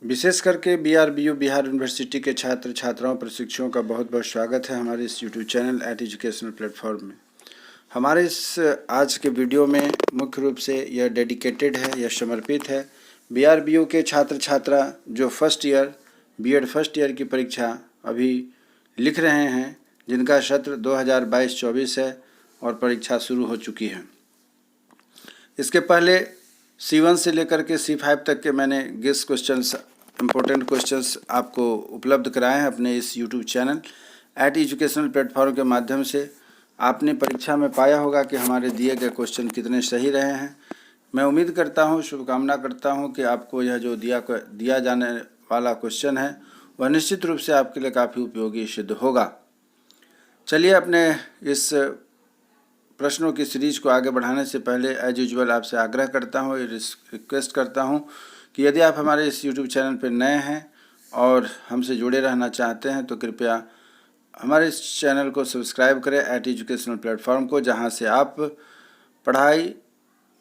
विशेष करके बीआरबीयू बिहार यूनिवर्सिटी के छात्र छात्राओं प्रशिक्षुओं का बहुत बहुत स्वागत है हमारे इस यूट्यूब चैनल एजुकेशनल प्लेटफॉर्म में। हमारे इस आज के वीडियो में मुख्य रूप से यह डेडिकेटेड है, यह समर्पित है बीआरबीयू के छात्र छात्रा जो first year BEd first year की परीक्षा अभी लिख रहे हैं, जिनका सत्र 2022-24 है और परीक्षा शुरू हो चुकी है। इसके पहले C1 से लेकर के C5 तक के मैंने गेस्ट क्वेश्चंस, इम्पोर्टेंट क्वेश्चंस आपको उपलब्ध कराए हैं अपने इस यूट्यूब चैनल एजुकेशनल प्लेटफॉर्म के माध्यम से। आपने परीक्षा में पाया होगा कि हमारे दिए गए क्वेश्चन कितने सही रहे हैं। मैं उम्मीद करता हूं, शुभकामना करता हूं कि आपको यह जो दिया जाने वाला क्वेश्चन है वह निश्चित रूप से आपके लिए काफ़ी उपयोगी सिद्ध होगा। चलिए, अपने इस प्रश्नों की सीरीज को आगे बढ़ाने से पहले एज यूजुअल आपसे आग्रह करता हूँ, रिक्वेस्ट करता हूँ कि यदि आप हमारे इस यूट्यूब चैनल पर नए हैं और हमसे जुड़े रहना चाहते हैं तो कृपया हमारे इस चैनल को सब्सक्राइब करें एजुकेशनल प्लेटफॉर्म को, जहां से आप पढ़ाई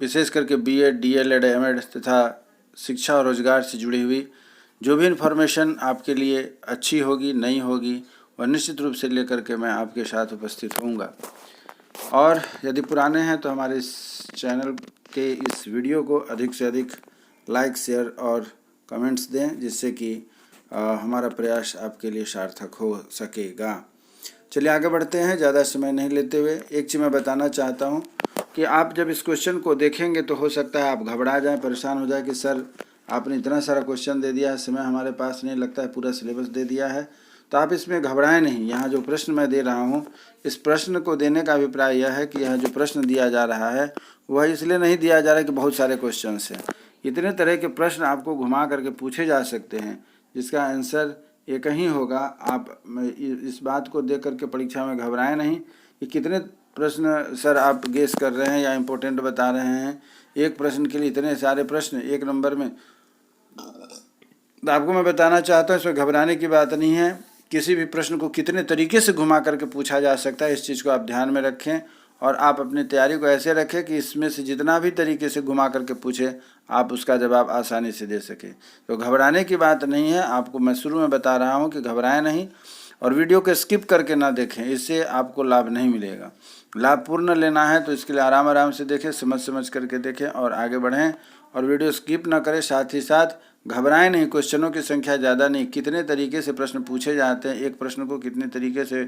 विशेष करके बीएड, डीएलएड, एमएड तथा शिक्षा और रोजगार से जुड़ी हुई जो भी इन्फॉर्मेशन आपके लिए अच्छी होगी, नई होगी, वह निश्चित रूप से लेकर के मैं आपके साथ उपस्थित होऊंगा। और यदि पुराने हैं तो हमारे इस चैनल के इस वीडियो को अधिक से अधिक लाइक, शेयर और कमेंट्स दें, जिससे कि हमारा प्रयास आपके लिए सार्थक हो सकेगा। चलिए आगे बढ़ते हैं, ज़्यादा समय नहीं लेते हुए। एक चीज़ मैं बताना चाहता हूं कि आप जब इस क्वेश्चन को देखेंगे तो हो सकता है आप घबरा जाएं, परेशान हो जाए कि सर आपने इतना सारा क्वेश्चन दे दिया है, समय हमारे पास नहीं, लगता है पूरा सिलेबस दे दिया है। तो आप इसमें घबराएं नहीं। यहाँ जो प्रश्न मैं दे रहा हूँ, इस प्रश्न को देने का अभिप्राय यह है कि यह जो प्रश्न दिया जा रहा है वह इसलिए नहीं दिया जा रहा है कि बहुत सारे क्वेश्चन हैं। इतने तरह के प्रश्न आपको घुमा करके पूछे जा सकते हैं जिसका आंसर एक ही होगा। आप इस बात को देख करके परीक्षा में घबराएं नहीं कि कितने प्रश्न सर आप गेस कर रहे हैं या इम्पोर्टेंट बता रहे हैं। एक प्रश्न के लिए इतने सारे प्रश्न एक नंबर में। तो आपको मैं बताना चाहता हूँ, इसमें घबराने की बात नहीं है। किसी भी प्रश्न को कितने तरीके से घुमा करके पूछा जा सकता है, इस चीज़ को आप ध्यान में रखें और आप अपनी तैयारी को ऐसे रखें कि इसमें से जितना भी तरीके से घुमा करके पूछे आप उसका जवाब आसानी से दे सकें। तो घबराने की बात नहीं है। आपको मैं शुरू में बता रहा हूं कि घबराएं नहीं और वीडियो को स्किप करके ना देखें, इससे आपको लाभ नहीं मिलेगा। लाभ पूर्ण लेना है तो इसके लिए आराम आराम से देखें, समझ समझ करके देखें और आगे बढ़ें और वीडियो स्किप ना करें। साथ ही साथ घबराएं नहीं, क्वेश्चनों की संख्या ज़्यादा नहीं, कितने तरीके से प्रश्न पूछे जाते हैं, एक प्रश्न को कितने तरीके से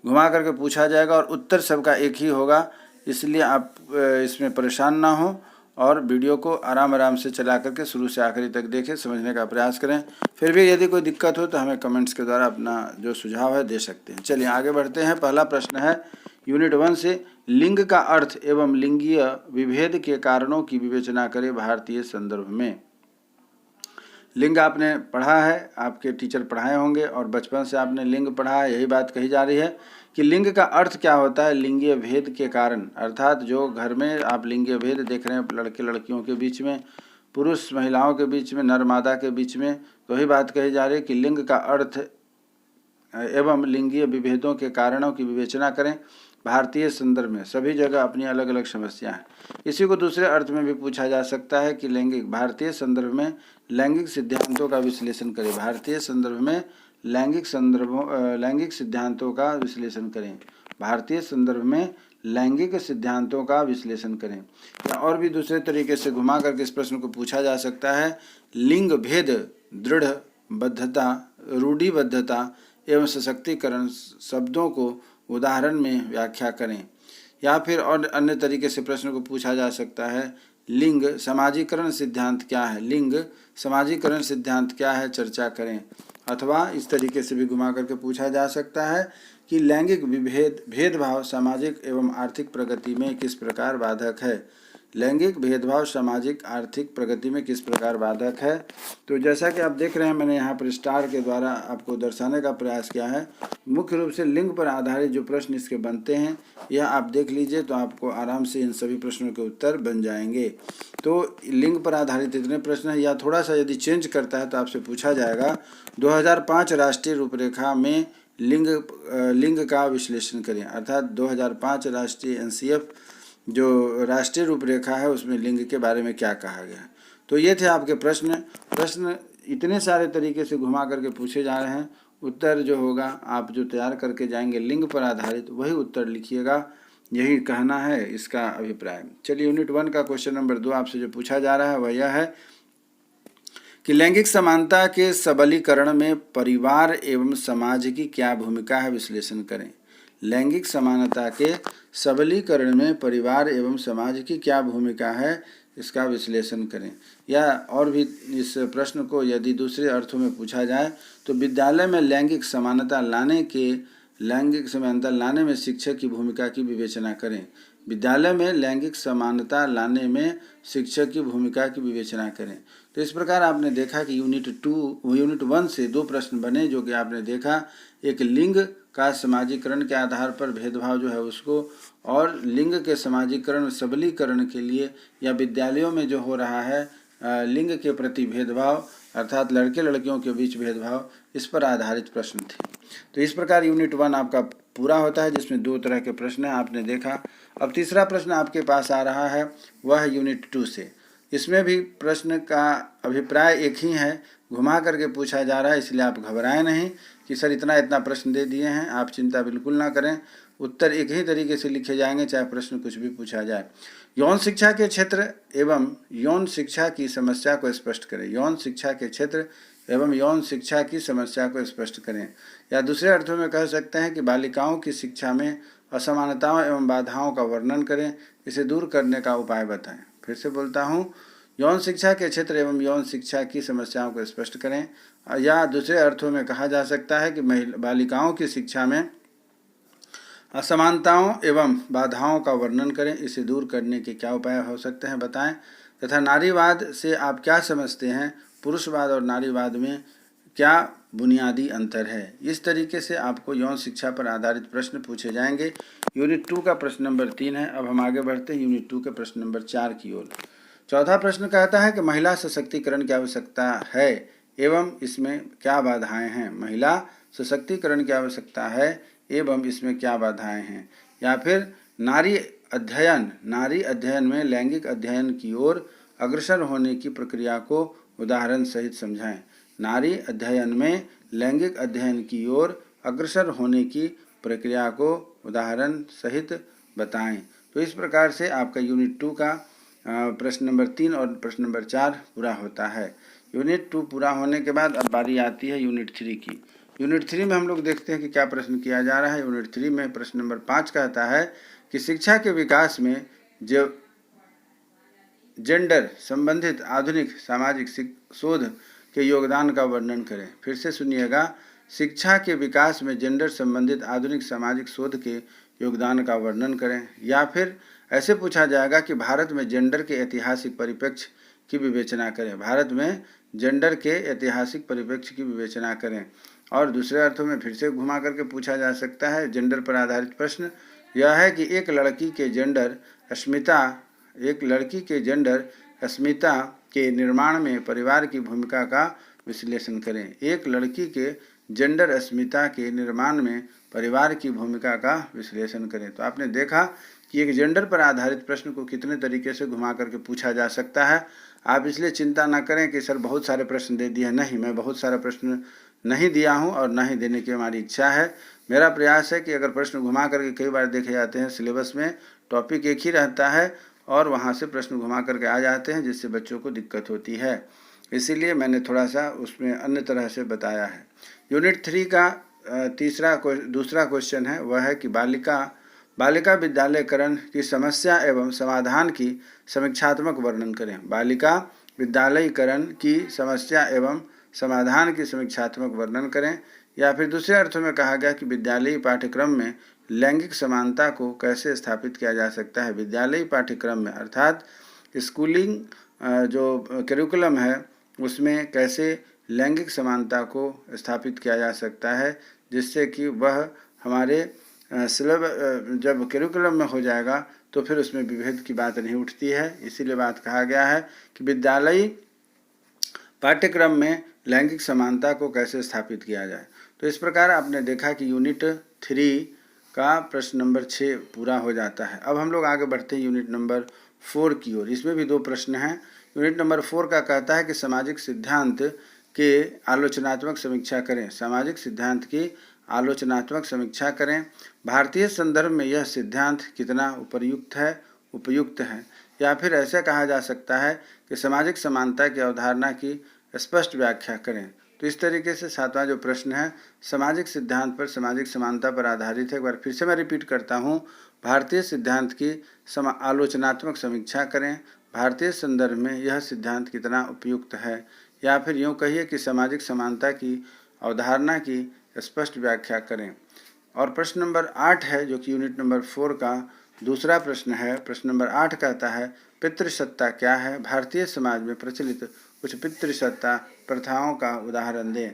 घुमा करके पूछा जाएगा और उत्तर सबका एक ही होगा। इसलिए आप इसमें परेशान ना हो और वीडियो को आराम आराम से चला करके शुरू से आखिरी तक देखें, समझने का प्रयास करें। फिर भी यदि कोई दिक्कत हो तो हमें कमेंट्स के द्वारा अपना जो सुझाव है दे सकते हैं। चलिए आगे बढ़ते हैं। पहला प्रश्न है यूनिट 1 से, लिंग का अर्थ एवं लिंगीय विभेद के कारणों की विवेचना करें भारतीय संदर्भ में। लिंग आपने पढ़ा है, आपके टीचर पढ़ाए होंगे और बचपन से आपने लिंग पढ़ा है। यही बात कही जा रही है कि लिंग का अर्थ क्या होता है। लिंगीय भेद के कारण, अर्थात जो घर में आप लिंगीय भेद देख रहे हैं, लड़के लड़कियों के बीच में, पुरुष महिलाओं के बीच में, नर मादा के बीच में, तो वही बात कही जा रही है कि लिंग का अर्थ एवं लिंगीय विभेदों के कारणों की विवेचना करें भारतीय संदर्भ में। सभी जगह अपनी अलग अलग समस्या है। इसी को दूसरे अर्थ में भी पूछा जा सकता है कि लैंगिक, भारतीय संदर्भ में लैंगिक सिद्धांतों का विश्लेषण करें। भारतीय संदर्भ में लैंगिक सिद्धांतों का विश्लेषण करें। भारतीय संदर्भ में लैंगिक सिद्धांतों का विश्लेषण करें। या और भी दूसरे तरीके से घुमा करके इस प्रश्न को पूछा जा सकता है, लिंग भेद, दृढ़ बद्धता, रूढ़िबद्धता एवं सशक्तिकरण शब्दों को उदाहरण में व्याख्या करें। या फिर और अन्य तरीके से प्रश्न को पूछा जा सकता है, लिंग समाजीकरण सिद्धांत क्या है, लिंग समाजीकरण सिद्धांत क्या है, चर्चा करें। अथवा इस तरीके से भी घुमा करके पूछा जा सकता है कि लैंगिक भेदभाव सामाजिक एवं आर्थिक प्रगति में किस प्रकार बाधक है। लैंगिक भेदभाव सामाजिक आर्थिक प्रगति में किस प्रकार बाधक है। तो जैसा कि आप देख रहे हैं, मैंने यहाँ पर स्टार के द्वारा आपको दर्शाने का प्रयास किया है। मुख्य रूप से लिंग पर आधारित जो प्रश्न इसके बनते हैं, यह आप देख लीजिए तो आपको आराम से इन सभी प्रश्नों के उत्तर बन जाएंगे। तो लिंग पर आधारित इतने प्रश्न हैं। या थोड़ा सा यदि चेंज करता है तो आपसे पूछा जाएगा, 2005 राष्ट्रीय रूपरेखा में लिंग का विश्लेषण करें। अर्थात 2005 राष्ट्रीय NCF जो राष्ट्रीय रूपरेखा है उसमें लिंग के बारे में क्या कहा गया है। तो ये थे आपके प्रश्न इतने सारे तरीके से घुमा करके पूछे जा रहे हैं। उत्तर जो होगा आप जो तैयार करके जाएंगे लिंग पर आधारित वही उत्तर लिखिएगा, यही कहना है इसका अभिप्राय। चलिए यूनिट 1 का क्वेश्चन नंबर 2 आपसे जो पूछा जा रहा है वह यह है कि लैंगिक समानता के सबलीकरण में परिवार एवं समाज की क्या भूमिका है, विश्लेषण करें। लैंगिक समानता के सबलीकरण में परिवार एवं समाज की क्या भूमिका है, इसका विश्लेषण करें। या और भी इस प्रश्न को यदि दूसरे अर्थों में पूछा जाए तो विद्यालय में लैंगिक समानता लाने में शिक्षक की भूमिका की विवेचना करें। विद्यालय में लैंगिक समानता लाने में शिक्षक की भूमिका की विवेचना करें। तो इस प्रकार आपने देखा कि यूनिट 1 से 2 प्रश्न बने, जो कि आपने देखा एक लिंग का समाजीकरण के आधार पर भेदभाव जो है उसको, और लिंग के समाजीकरण सबलीकरण के लिए या विद्यालयों में जो हो रहा है लिंग के प्रति भेदभाव अर्थात लड़के लड़कियों के बीच भेदभाव, इस पर आधारित प्रश्न थे। तो इस प्रकार यूनिट 1 आपका पूरा होता है, जिसमें 2 तरह के प्रश्न हैं आपने देखा। अब तीसरा प्रश्न आपके पास आ रहा है वह है यूनिट 2 से। इसमें भी प्रश्न का अभिप्राय एक ही है, घुमा करके पूछा जा रहा है, इसलिए आप घबराएं नहीं कि सर इतना प्रश्न दे दिए हैं। आप चिंता बिल्कुल ना करें, उत्तर एक ही तरीके से लिखे जाएंगे चाहे प्रश्न कुछ भी पूछा जाए। यौन शिक्षा के क्षेत्र एवं यौन शिक्षा की समस्या को स्पष्ट करें। यौन शिक्षा के क्षेत्र एवं यौन शिक्षा की समस्या को स्पष्ट करें, या दूसरे अर्थों में कह सकते हैं कि बालिकाओं की शिक्षा में असमानताओं एवं बाधाओं का वर्णन करें, इसे दूर करने का उपाय बताएं। फिर से बोलता हूँ, यौन शिक्षा के क्षेत्र एवं यौन शिक्षा की समस्याओं को स्पष्ट करें, या दूसरे अर्थों में कहा जा सकता है कि बालिकाओं की शिक्षा में असमानताओं एवं बाधाओं का वर्णन करें, इसे दूर करने के क्या उपाय हो सकते हैं बताएं। तथा नारीवाद से आप क्या समझते हैं, पुरुषवाद और नारीवाद में क्या बुनियादी अंतर है। इस तरीके से आपको यौन शिक्षा पर आधारित प्रश्न पूछे जाएंगे। यूनिट 2 का प्रश्न नंबर 3 है। अब हम आगे बढ़ते हैं यूनिट 2 के प्रश्न नंबर 4 की ओर। चौथा प्रश्न कहता है कि महिला सशक्तिकरण की आवश्यकता है एवं इसमें क्या बाधाएं हैं। महिला सशक्तिकरण की आवश्यकता है एवं इसमें क्या बाधाएं हैं। या फिर नारी अध्ययन में लैंगिक अध्ययन की ओर अग्रसर होने की प्रक्रिया को उदाहरण सहित समझाएं। नारी अध्ययन में लैंगिक अध्ययन की ओर अग्रसर होने की प्रक्रिया को उदाहरण सहित बताएं। तो इस प्रकार से आपका यूनिट 2 का प्रश्न नंबर 3 और प्रश्न नंबर 4 पूरा होता है। यूनिट 2 पूरा होने के बाद अब बारी आती है यूनिट 3 की। यूनिट 3 में हम लोग देखते हैं कि क्या प्रश्न किया जा रहा है। यूनिट 3 में प्रश्न नंबर 5 कहता है कि शिक्षा के विकास में जो जेंडर संबंधित आधुनिक सामाजिक शोध के योगदान का वर्णन करें। फिर से सुनिएगा, शिक्षा के विकास में जेंडर संबंधित आधुनिक सामाजिक शोध के योगदान का वर्णन करें। या फिर ऐसे पूछा जाएगा कि भारत में जेंडर के ऐतिहासिक परिप्रेक्ष्य की विवेचना करें। भारत में जेंडर के ऐतिहासिक परिप्रेक्ष्य की विवेचना करें। और दूसरे अर्थों में फिर से घुमा करके पूछा जा सकता है जेंडर पर आधारित प्रश्न यह है कि एक लड़की के जेंडर अस्मिता के निर्माण में परिवार की भूमिका का विश्लेषण करें। एक लड़की के जेंडर अस्मिता के निर्माण में परिवार की भूमिका का विश्लेषण करें। तो आपने देखा कि एक जेंडर पर आधारित प्रश्न को कितने तरीके से घुमा करके पूछा जा सकता है। आप इसलिए चिंता ना करें कि सर बहुत सारे प्रश्न दे दिए। नहीं, मैं बहुत सारा प्रश्न नहीं दिया हूं और ना ही देने की हमारी इच्छा है। मेरा प्रयास है कि अगर प्रश्न घुमा करके कई बार देखे जाते हैं सिलेबस में टॉपिक एक ही रहता है और वहां से प्रश्न घुमा करके आ जाते हैं, जिससे बच्चों को दिक्कत होती है। इसीलिए मैंने थोड़ा सा उसमें अन्य तरह से बताया है। यूनिट 3 का दूसरा क्वेश्चन है वह है कि बालिका विद्यालयकरण की समस्या एवं समाधान की समीक्षात्मक वर्णन करें। बालिका विद्यालयकरण की समस्या एवं समाधान की समीक्षात्मक वर्णन करें। या फिर दूसरे अर्थों में कहा गया कि विद्यालयी पाठ्यक्रम में लैंगिक समानता को कैसे स्थापित किया जा सकता है। विद्यालयी पाठ्यक्रम में अर्थात स्कूलिंग जो करिकुलम है उसमें कैसे लैंगिक समानता को स्थापित किया जा सकता है, जिससे कि वह हमारे जब करिकुलम में हो जाएगा तो फिर उसमें विभेद की बात नहीं उठती है। इसीलिए बात कहा गया है कि विद्यालयी पाठ्यक्रम में लैंगिक समानता को कैसे स्थापित किया जाए। तो इस प्रकार आपने देखा कि यूनिट 3 का प्रश्न नंबर 6 पूरा हो जाता है। अब हम लोग आगे बढ़ते हैं यूनिट नंबर 4 की ओर। इसमें भी 2 प्रश्न हैं। यूनिट नंबर 4 का कहता है कि सामाजिक सिद्धांत के आलोचनात्मक समीक्षा करें। सामाजिक सिद्धांत की आलोचनात्मक समीक्षा करें। भारतीय संदर्भ में यह सिद्धांत कितना उपयुक्त है। या फिर ऐसा कहा जा सकता है कि सामाजिक समानता की अवधारणा की स्पष्ट व्याख्या करें। तो इस तरीके से सातवां जो प्रश्न है सामाजिक सिद्धांत पर सामाजिक समानता पर आधारित है। एक बार फिर से मैं रिपीट करता हूँ, भारतीय सिद्धांत की आलोचनात्मक समीक्षा करें। भारतीय संदर्भ में यह सिद्धांत कितना उपयुक्त है। या फिर यूँ कहिए कि सामाजिक समानता की अवधारणा की स्पष्ट व्याख्या करें। और प्रश्न नंबर 8 है जो कि यूनिट नंबर 4 का दूसरा प्रश्न है। प्रश्न नंबर 8 कहता है पितृसत्ता क्या है। भारतीय समाज में प्रचलित कुछ पितृसत्ता प्रथाओं का उदाहरण दें।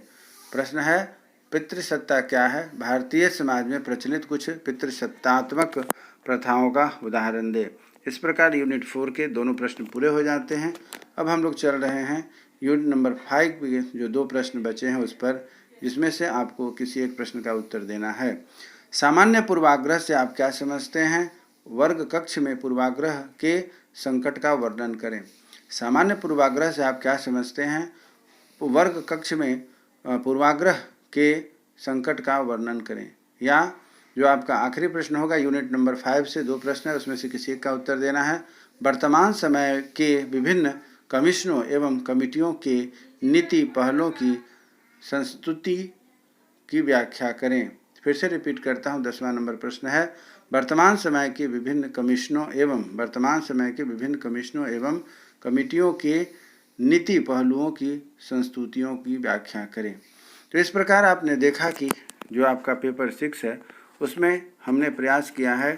प्रश्न है पितृसत्ता क्या है। भारतीय समाज में प्रचलित कुछ पितृसत्तात्मक प्रथाओं का उदाहरण दें। इस प्रकार यूनिट 4 के दोनों प्रश्न पूरे हो जाते हैं। अब हम लोग चल रहे हैं यूनिट नंबर 5 के जो 2 प्रश्न बचे हैं उस पर, जिसमें से आपको किसी एक प्रश्न का उत्तर देना है। सामान्य पूर्वाग्रह से आप क्या समझते हैं। वर्ग कक्ष में पूर्वाग्रह के संकट का वर्णन करें। सामान्य पूर्वाग्रह से आप क्या समझते हैं। वर्ग कक्ष में पूर्वाग्रह के संकट का वर्णन करें। या जो आपका आखिरी प्रश्न होगा यूनिट नंबर 5 से 2 प्रश्न है, उसमें से किसी एक का उत्तर देना है। वर्तमान समय के विभिन्न कमीशनों एवं कमिटियों के नीति पहलों की संस्तुति की व्याख्या करें। फिर से रिपीट करता हूँ, 10वां नंबर प्रश्न है वर्तमान समय के विभिन्न कमीशनों एवं कमिटियों के नीति पहलुओं की संस्तुतियों की व्याख्या करें। तो इस प्रकार आपने देखा कि जो आपका पेपर 6 है उसमें हमने प्रयास किया है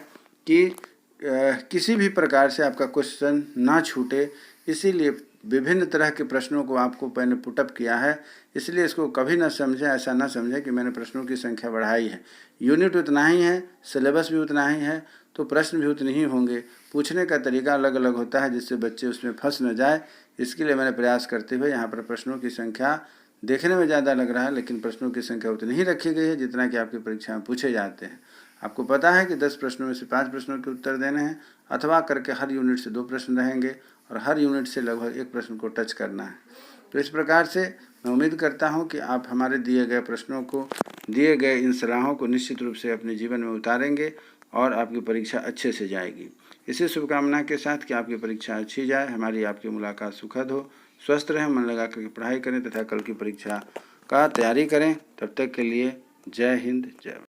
कि किसी भी प्रकार से आपका क्वेश्चन ना छूटे, इसीलिए विभिन्न तरह के प्रश्नों को आपको मैंने पुटअप किया है। इसलिए इसको कभी ना समझें, ऐसा ना समझें कि मैंने प्रश्नों की संख्या बढ़ाई है। यूनिट उतना ही है, सिलेबस भी उतना ही है, तो प्रश्न भी उतने ही होंगे। पूछने का तरीका अलग अलग होता है जिससे बच्चे उसमें फंस न जाए, इसके लिए मैंने प्रयास करते हुए यहाँ पर प्रश्नों की संख्या देखने में ज़्यादा लग रहा है, लेकिन प्रश्नों की संख्या उतनी ही रखी गई है जितना कि आपकी परीक्षा में पूछे जाते हैं। आपको पता है कि 10 प्रश्नों में से 5 प्रश्नों के उत्तर देने हैं, अथवा करके हर यूनिट से 2 प्रश्न रहेंगे और हर यूनिट से लगभग 1 प्रश्न को टच करना है। तो इस प्रकार से मैं उम्मीद करता हूं कि आप हमारे दिए गए प्रश्नों को, दिए गए इन सलाहों को निश्चित रूप से अपने जीवन में उतारेंगे और आपकी परीक्षा अच्छे से जाएगी। इसी शुभकामना के साथ कि आपकी परीक्षा अच्छी जाए, हमारी आपकी मुलाकात सुखद हो। स्वस्थ रहें, मन लगा करके पढ़ाई करें तथा कल की परीक्षा का तैयारी करें। तब तक के लिए जय हिंद, जय भारत।